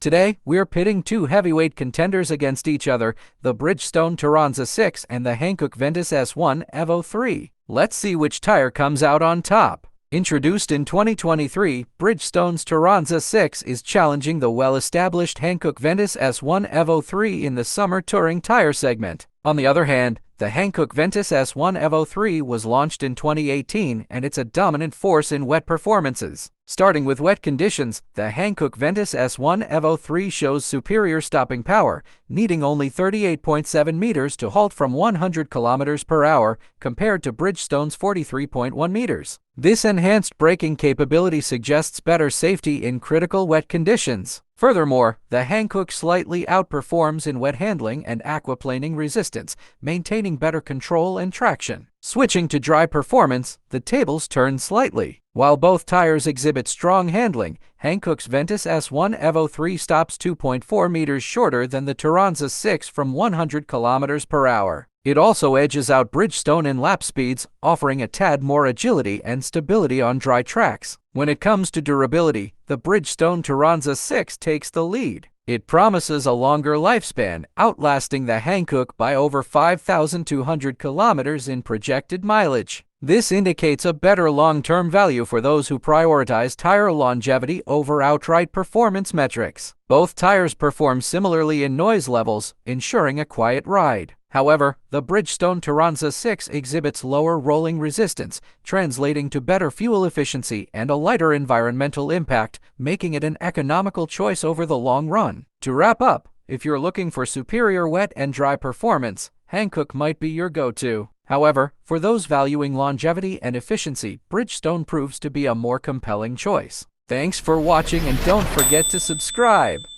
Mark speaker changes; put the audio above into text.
Speaker 1: Today, we're pitting two heavyweight contenders against each other, the Bridgestone Turanza 6 and the Hankook Ventus S1 Evo 3. Let's see which tire comes out on top. Introduced in 2023, Bridgestone's Turanza 6 is challenging the well-established Hankook Ventus S1 Evo 3 in the summer touring tire segment. On the other hand, the Hankook Ventus S1 Evo 3 was launched in 2018 and it's a dominant force in wet performances. Starting with wet conditions, the Hankook Ventus S1 Evo 3 shows superior stopping power, needing only 38.7 meters to halt from 100 kilometers per hour compared to Bridgestone's 43.1 meters. This enhanced braking capability suggests better safety in critical wet conditions. Furthermore, the Hankook slightly outperforms in wet handling and aquaplaning resistance, maintaining better control and traction. Switching to dry performance, the tables turn slightly. While both tires exhibit strong handling, Hankook's Ventus S1 Evo 3 stops 2.4 meters shorter than the Turanza 6 from 100 kilometers per hour. It also edges out Bridgestone in lap speeds, offering a tad more agility and stability on dry tracks. When it comes to durability, the Bridgestone Turanza 6 takes the lead. It promises a longer lifespan, outlasting the Hankook by over 5,200 kilometers in projected mileage. This indicates a better long-term value for those who prioritize tire longevity over outright performance metrics. Both tires perform similarly in noise levels, ensuring a quiet ride. However, the Bridgestone Turanza 6 exhibits lower rolling resistance, translating to better fuel efficiency and a lighter environmental impact, making it an economical choice over the long run. To wrap up, if you're looking for superior wet and dry performance, Hankook might be your go-to. However, for those valuing longevity and efficiency, Bridgestone proves to be a more compelling choice. Thanks for watching and don't forget to subscribe.